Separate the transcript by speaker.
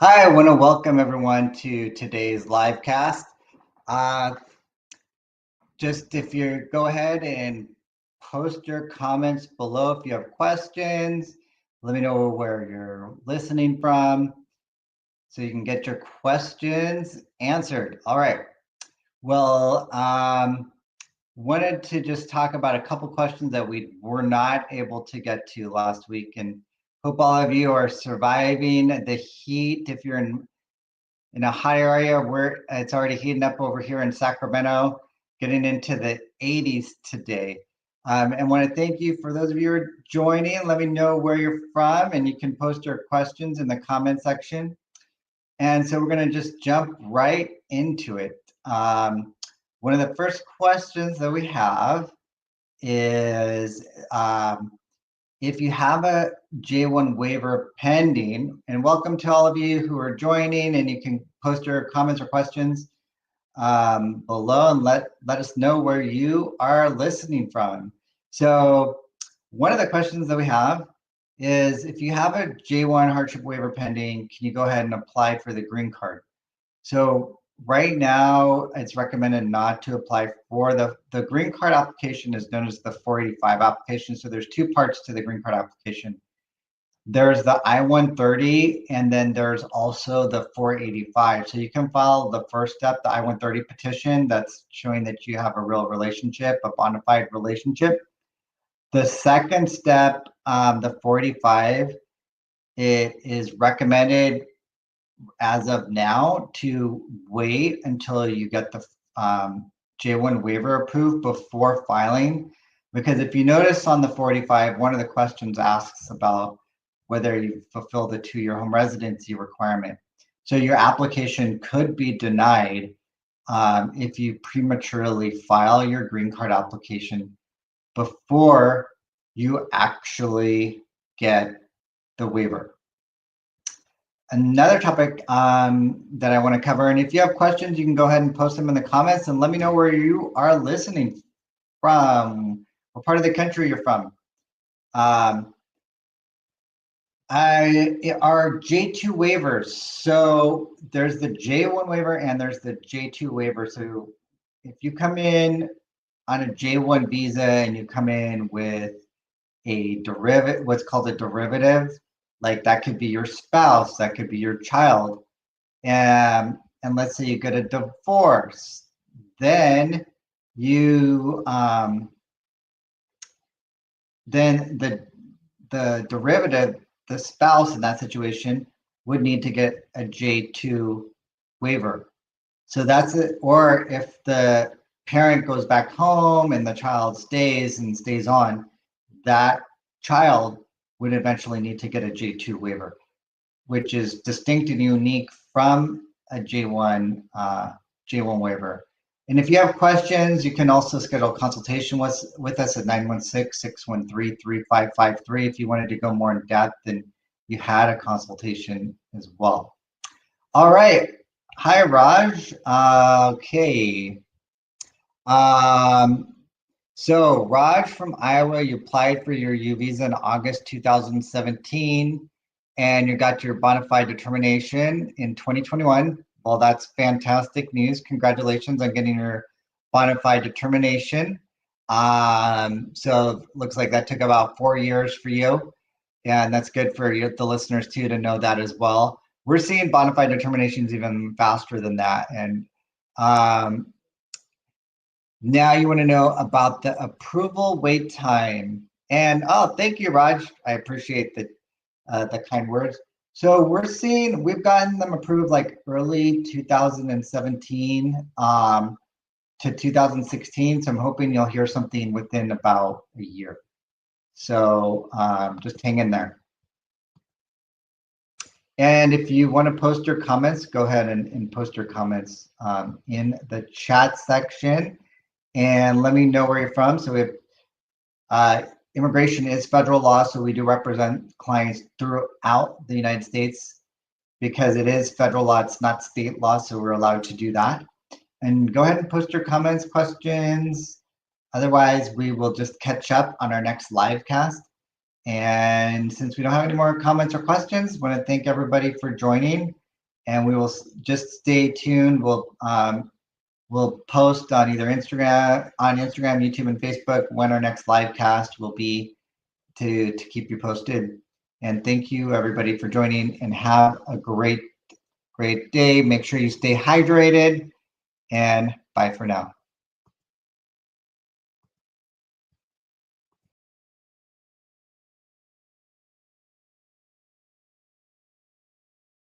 Speaker 1: Hi, I want to welcome everyone to today's live cast. Uh, just if you go ahead and post your comments below if you have questions, let me know where you're listening from so you can get your questions answered. All right. Well, wanted to just talk about a couple questions that we were not able to get to last week, and hope all of you are surviving the heat. If you're in a hot area where it's already heating up over here in Sacramento, getting into the 80s today. And want to thank you for those of you who are joining. Let me know where you're from, and you can post your questions in the comment section. And so we're going to just jump right into it. One of the first questions that we have is if you have a J1 waiver pending, and welcome to all of you who are joining, and you can post your comments or questions below and let us know where you are listening from. So one of the questions that we have is, if you have a J1 hardship waiver pending, can you go ahead and apply for the green card? So right now, it's recommended not to apply for the green card application is known as the 485 application. So there's two parts to the green card application. There's the I-130, and then there's also the 485. So you can file the first step, the I-130 petition, that's showing that you have a real relationship, a bona fide relationship. The second step, the 485, it is recommended as of now to wait until you get the J1 waiver approved before filing, because if you notice on the 485, one of the questions asks about whether you fulfill the 2-year home residency requirement. So your application could be denied if you prematurely file your green card application before you actually get the waiver. Another topic that I want to cover, and if you have questions, you can go ahead and post them in the comments and let me know where you are listening from, what part of the country you're from. Are J2 waivers. So there's the J1 waiver and there's the J2 waiver. So if you come in on a J1 visa and you come in with a derivative, what's called a derivative, like that could be your spouse, that could be your child, and let's say you get a divorce, then you then the derivative, the spouse in that situation, would need to get a J2 waiver. So that's it. Or if the parent goes back home and the child stays on, that child would eventually need to get a J2 waiver, which is distinct and unique from a J1 waiver. And if you have questions, you can also schedule a consultation with us at 916-613-3553 if you wanted to go more in depth and you had a consultation as well. All right. Hi, Raj. Okay. So Raj from Iowa, you applied for your U visa in August 2017, and you got your bona fide determination in 2021. Well, that's fantastic news. Congratulations on getting your bona fide determination. So looks like that took about 4 years for you, and that's good for you, the listeners too, to know that as well. We're seeing bona fide determinations even faster than that, and now you want to know about the approval wait time. And oh, thank you, Raj. I appreciate the kind words. So we've gotten them approved like early 2017 to 2016. So I'm hoping you'll hear something within about a year. So just hang in there. And if you want to post your comments, go ahead and post your comments in the chat section. And let me know where you're from. So we have immigration is federal law, so we do represent clients throughout the United States because it is federal law, it's not state law, so we're allowed to do that. And go ahead and post your comments, questions. Otherwise, we will just catch up on our next live cast. And since we don't have any more comments or questions, I want to thank everybody for joining. and we will just stay tuned. We'll post on either Instagram, YouTube, and Facebook when our next live cast will be to keep you posted. And thank you everybody for joining, and have a great day. Make sure you stay hydrated, and bye for now.